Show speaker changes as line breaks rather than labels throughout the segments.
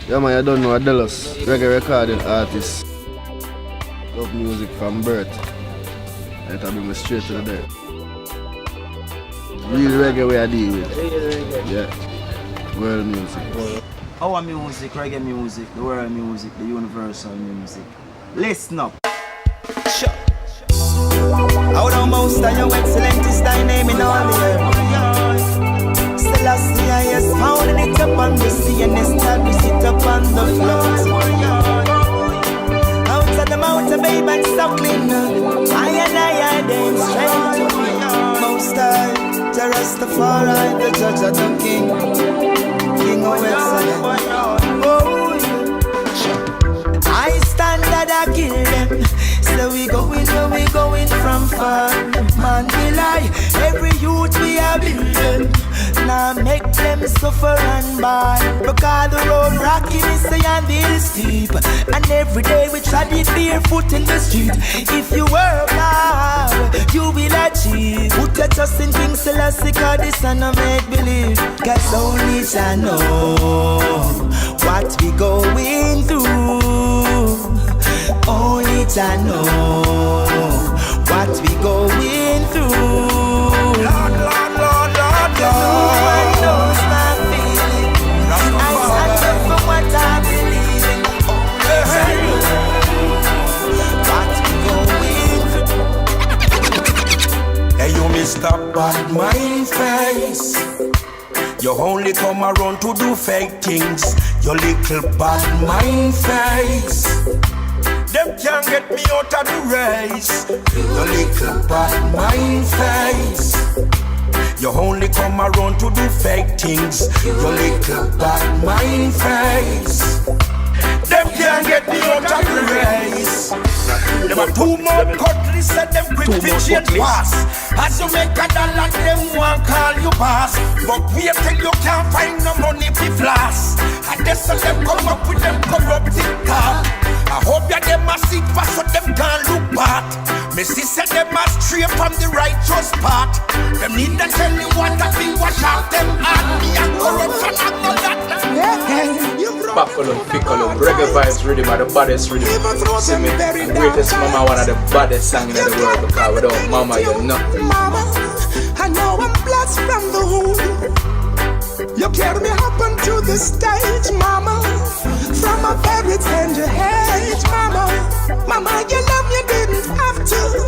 Yeah man, you don't know a Delus, reggae recording artist. Love music from birth. That'll bring me straight to the dead. Real reggae way I deal with.
Real reggae.
Yeah. World music.
Our music, reggae music, the world music, the universal music. Listen up. Sure. Out of most of your excellent is thy name in all the earth. Selassie, yes, founding it upon the sea and established it upon the flood. Out of the mountain, babe, and suckling. I and I then strength. Most high, the Rastafari, the judge of the king. King of excellence. Oh, yeah. I stand that I kill them. So we going from far. Man, we lie. Every youth we are building. Now make them suffer and buy. Because the road rocky is and the hill steep. And every day we try to barefoot in the street. If you work hard, you will achieve. Put your trust in King Selassie, cause this and no make believe. Cause only I know what we going through. Only I know what we going through. Lord, Lord, Lord, Lord, Lord knows my feeling. I stand up for what I believe in. Only I know what we going through.
Hey, you Mr. Bad Mind Face. You only come around to do fake things. Your little bad mind face. Them can't get me out of the race. Your little bad mind face. You only come around to do fake things. Your little bad mind face. Them can't get me out of the race. Them are too much cutlass and them quick to change pass. As you make a dollar, them want call you boss. But wait till you can't find no money to floss. And that's how them come up with them corrupted car. I hope ya them a seek for so them can't look back. Me sister them a stray from the righteous path. Them need to tell me what I feel, wash out them heart. Me a corruption, I'm not that.
Buffalo, Piccolo, reggae vibes, Riddim are the baddest rhythm. See me, the greatest mama, one of the baddest songs in the world. Because without mama, you're nothing.
Mama, I know I'm blessed from the womb. You carry me up onto the stage, mama. From a very tender age, mama. Mama, you love me, didn't have to.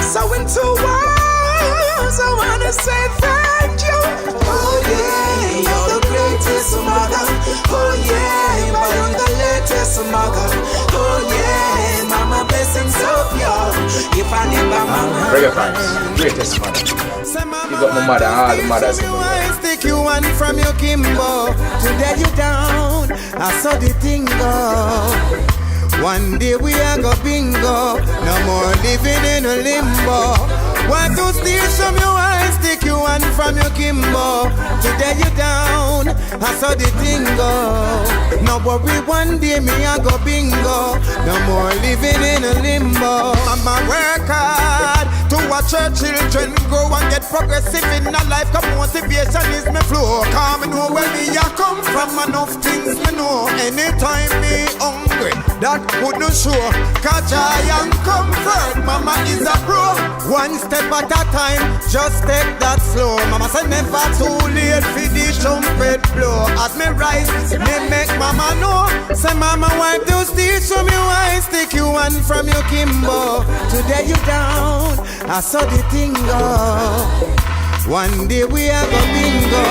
So in 2 words, I wanna say thank you. Oh yeah, you're the greatest mother. Oh yeah, but you're the latest mother. Oh yeah, mama, blessings up you. If I never mama.
Reggae vibes, greatest mother. You got my mother, all the mothers in the world.
Stick you one from your Kimbo. Today you down, I saw the thing go. One day we are go bingo. No more living in a limbo. Want to steal some your eyes, stick you one from your Kimbo. Today you down, I saw the thing go. No worry, one day me I go bingo. No more living in a limbo. I'ma work hard to watch our children grow and get progressive in a life. Cause motivation is my flow. Come and know where me I come from. Enough things me know. Anytime me hungry, that wouldn't show. Cause I am comfort. Mama is a pro. One step at a time, just take that slow. Mama said never too late for the trumpet blow. As me rise, me make mama know. Say mama wipe those tears from your eyes. Take you one from your Kimbo. Today you down, I saw the thing go. One day we are go bingo.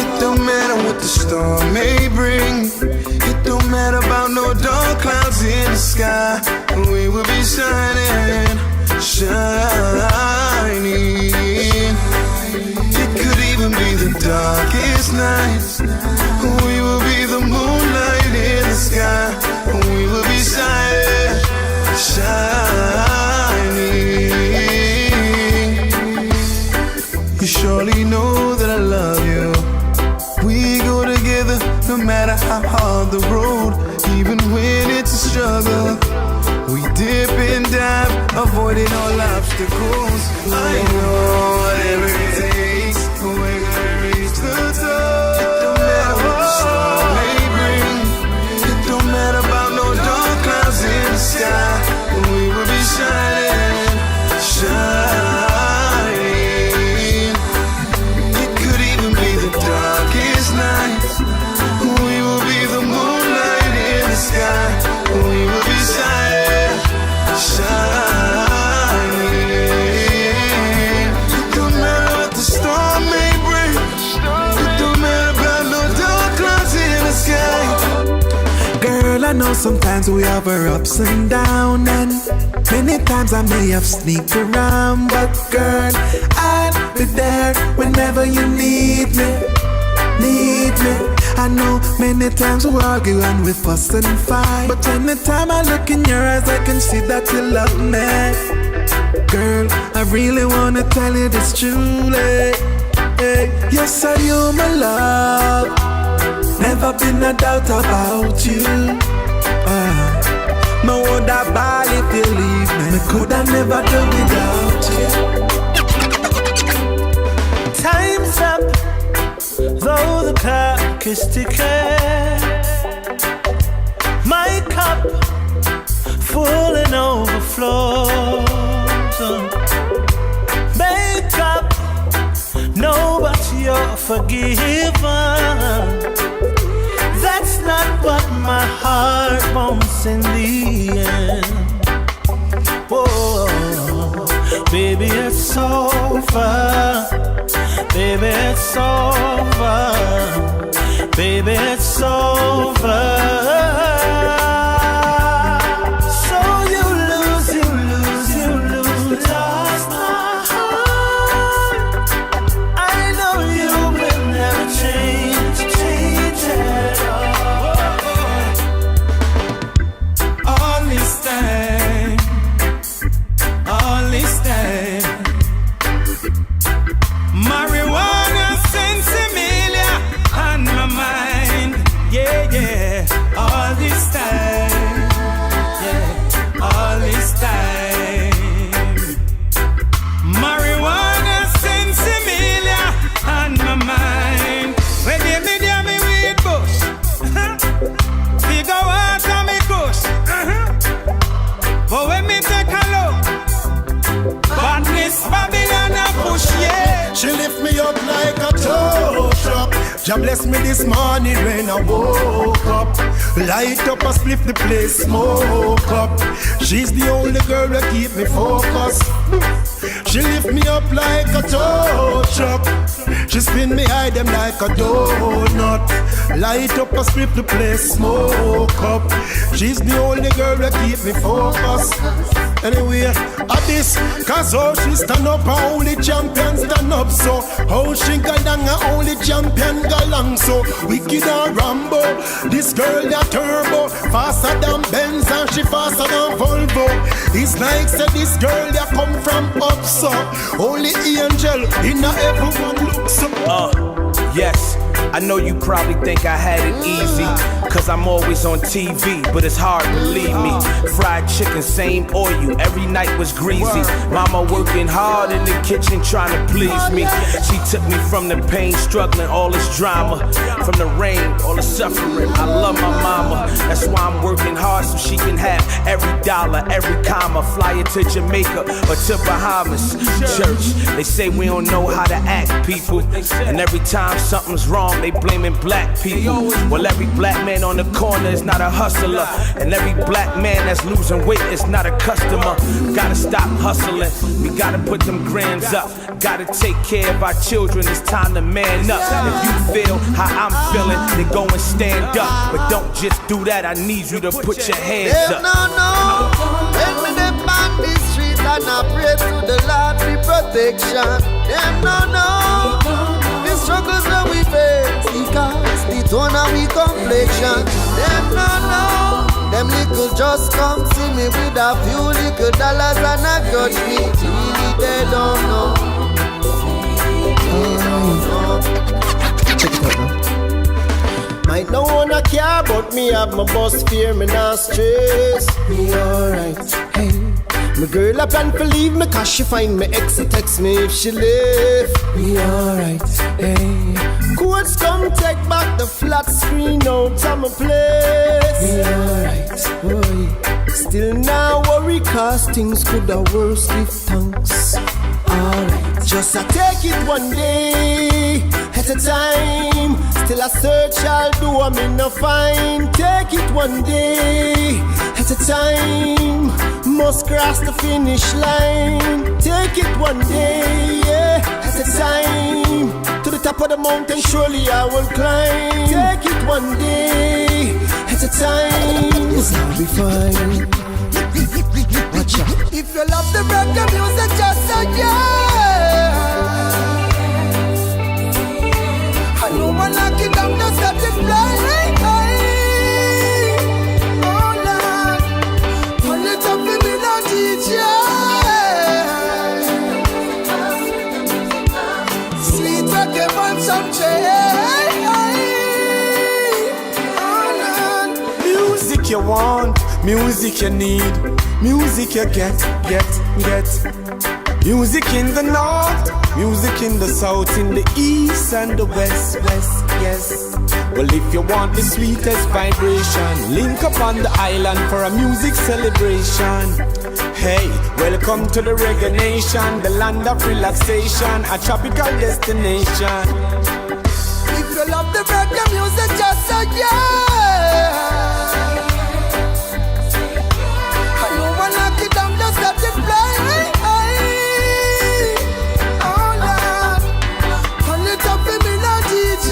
It don't matter what the storm may bring. It don't matter about no dark clouds in the sky. We will be shining, shining. It could even be the darkest night. We will be the moonlight in the sky. We will be shining, shining. You surely know that I love you. We go together no matter how hard the road. Even when it's a struggle, we dip and dive, avoiding all obstacles. I know whatever it takes, we're gonna reach the top. It don't matter what the storm We will be the moonlight in the sky. We will be shining. It don't matter what the storm may bring. It don't matter about no dark clouds in the sky. Girl, I know sometimes we have our ups and downs, and many times I may have sneaked around, but girl, I'll be there whenever you need me. I know many times we argue and we fuss and fight, but anytime I look in your eyes I can see that you love me. Girl, I really wanna tell you this truly. Hey, yes, I you my love. Never been a doubt about you. No would I buy if you leave me. Me could I never do without you.
Time's up, though the clock is ticking. My cup full and overflows. Make up, no, but you're forgiven. That's not what my heart wants in the end. Whoa, baby, it's over. Baby, it's over. Baby, it's over. So you lose. Lost my heart. I know you will never change at all. All this time. Marijuana sensimilia on my mind. Yeah. All this time. Yeah. All this time. Marijuana sensimilia on my mind. When give me weed bush. Figure out how me push. But when me take a look, badness Babylon a push, yeah.
She lift me up like a tow truck. Jah bless me this morning when I woke up. Light up and split the place, smoke up. She's the only girl that keep me focused. She lift me up like a tow truck. She spin me high them like a donut. Light up and split the place, smoke up. She's the only girl that keep me focused. Anyway, at this, cause how she stand up, her only champion stand up. So how she go down, her only champion go long. So wicked and Rambo, this girl that turbo, faster than Benz and she faster than Volvo. It's like say this girl that come from up, so only angel in everyone looks up.
Yes, I know you probably think I had it easy, cause I'm always on TV, but it's hard, believe me. Fried chicken, same oil, every night was greasy. Mama working hard in the kitchen trying to please me. She took me from the pain, struggling, all this drama. From the rain, all the suffering, I love my mama. That's why I'm working hard so she can have every dollar, every comma. Fly it to Jamaica or to Bahamas. Church, they say we don't know how to act, people. And every time something's wrong, they blaming black people. Well, every black man on the corner is not a hustler, and every black man that's losing weight is not a customer. Gotta stop hustling, we gotta put them grands up. Gotta take care of our children, it's time to man up. If you feel how I'm feeling, then go and stand up. But don't just do that, I need you to put your hands up.
No. When me them on the street and I pray to the Lord for protection. Them no. The struggles that we face, because the tone of we complexion. Them no. Them little just come see me with a few little dollars and a judge me. Really they don't know.
Check it out now. Might no wanna care, but me have my boss fear, me not stress. Me alright, hey. My girl a plan to leave me, cause she find me ex and text me if she left. Me alright, hey. Courts come take back the flat screen out of my place. Me alright, boy. Still now worry, cause things could have worse, give thanks. Alright, just I take it one day. at a time. Still I search, I'll do, I'm in a find. Take it one day at a time. Must cross the finish line. Take it one day, yeah, at a time. To the top of the mountain, surely I will climb. Take it one day at a time. It's gonna be fine. Watch out.
If you love the reggae music, just say yeah. I know one knock it down, just let it fly. Oh Lord, pull it up for me now, DJ. Sweet reggae from some
Music you want, music you need, music you get. Music in the north, music in the south, in the east and the west, yes. Well, if you want the sweetest vibration, link up on the island for a music celebration. Hey, welcome to the Reggae Nation, the land of relaxation, a tropical destination.
If you love the reggae music, just say yeah. I know one knock it down, just let it play. Oh Lord, pull it up for me now, DJ.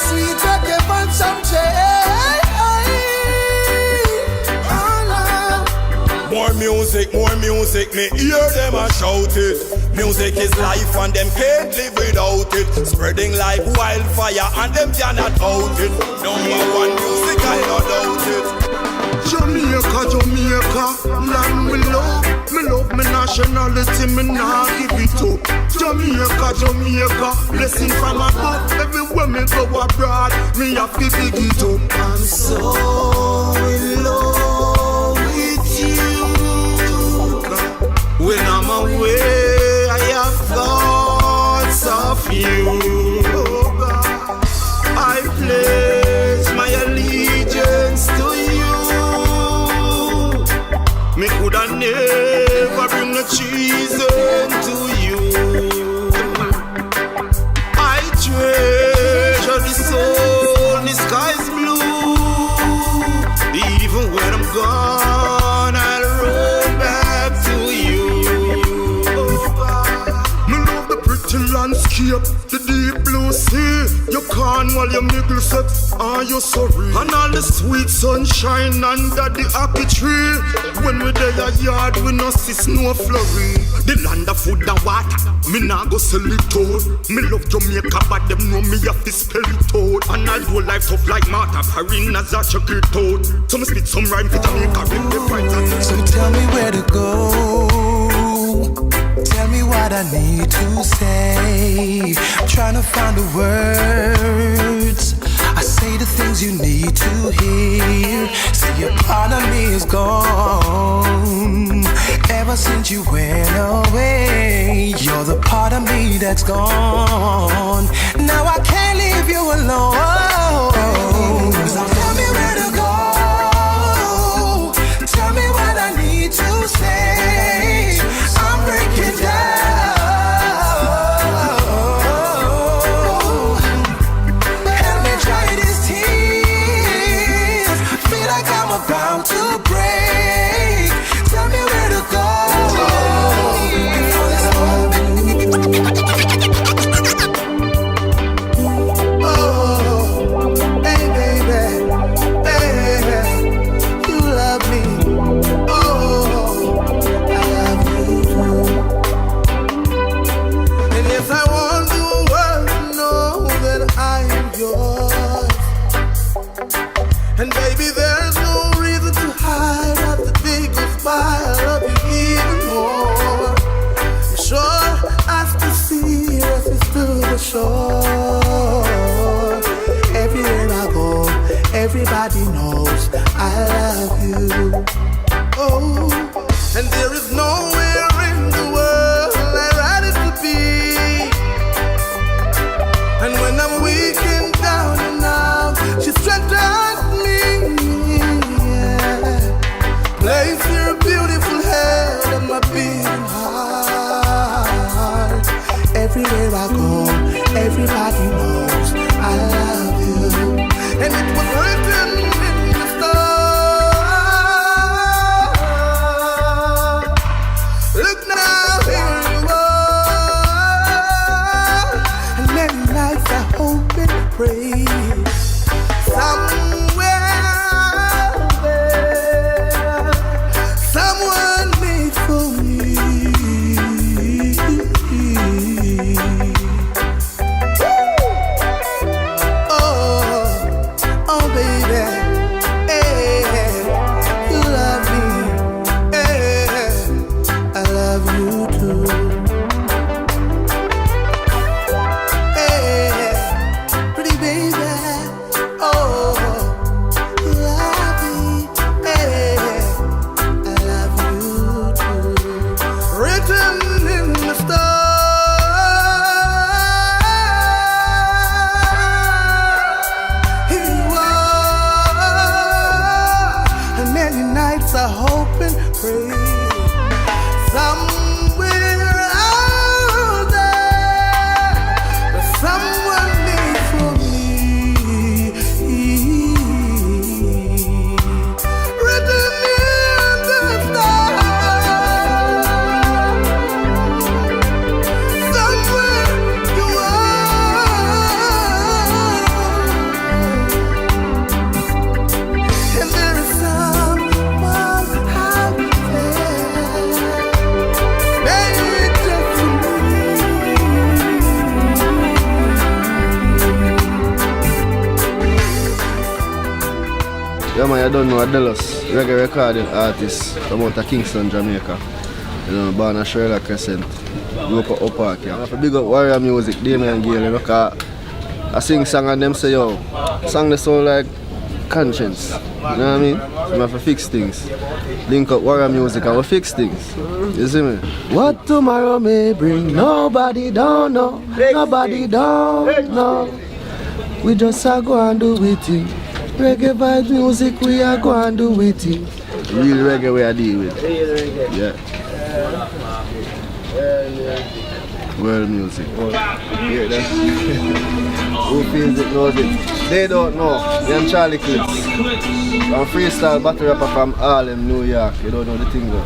Sweet reggae from some
More music, me hear them a shout it. Music is life and them can't live without it. Spreading like wildfire and them cannot out it. Number one music, I don't doubt it.
Jamaica, land me love me nationality, me nah give it up. Jamaica, blessing from above. Everywhere me go abroad, me have to big it up. I'm so in love with you. When I'm away, I have thoughts of you. Oh God, I pledge my allegiance to you. Me coulda never bring no treason to you. I treasure the soul, the sky's blue. Even when I'm gone, I'll roll back to you. Me love the pretty landscape, the deep blue sea. You can't while you middle set, are you sorry? And all the sweet sunshine under the happy tree. When we there a yard, we no see snow flurry. The land of food and water, me nah go sell it out. Me love Jamaica, but them know me have to spell it out. And I do life tough like Martha, Farina, Zacha, get out. So me spit some rhyme for Jamaica, with the friends.
So tell me where to go. Tell me what I need to say. I'm trying to find the words. I say the things you need to hear. See, a part of me is gone. Ever since you went away, you're the part of me that's gone. Now I can't leave you alone. So tell me where to go. Tell me what I need to say. I'm breaking down. Help me dry these tears. Feel like I'm about to break. Tell me where to go.
And baby, there's no reason to hide at the Deego smile. I love you even more. I'm sure as the sea races to the shore. Everywhere I go, everybody knows I love you. Oh, and there is nowhere in the world I'd rather to be. And when I'm weak and down and out, she strengthens me. Yeah. Place your beautiful head on my beating heart. Anywhere I go, everybody knows I love you. And it was written in the stars. Look now, here you are. And many nights I hope and pray. Somewhere there, someone made for me.
Yeah man, you don't know a Delus, reggae recording artist from out of Kingston, Jamaica. You know, born at Sherlock Crescent, grew up at Upper Camp. I have to big up warrior music, Damien and Gale, you know, cause I sing song and them say, yo, song they sound like conscience. You know what I mean? So I have to fix things. Link up warrior music and we fix things. You see me? What tomorrow may bring, nobody don't know. Nobody don't know. We just are go and do with it. Reggae vibes music, we are go and do with it. Real reggae we are deal with. Yeah. World music. Hear that? Who feels it knows it. They don't know. Them Charlie Clips. I'm freestyle battle rapper from Harlem, New York. You don't know the thing though.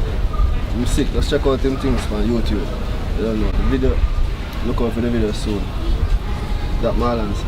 I'm sick. Let's check out them things on YouTube. You don't know. The video. Look out for the video soon. That Marlons.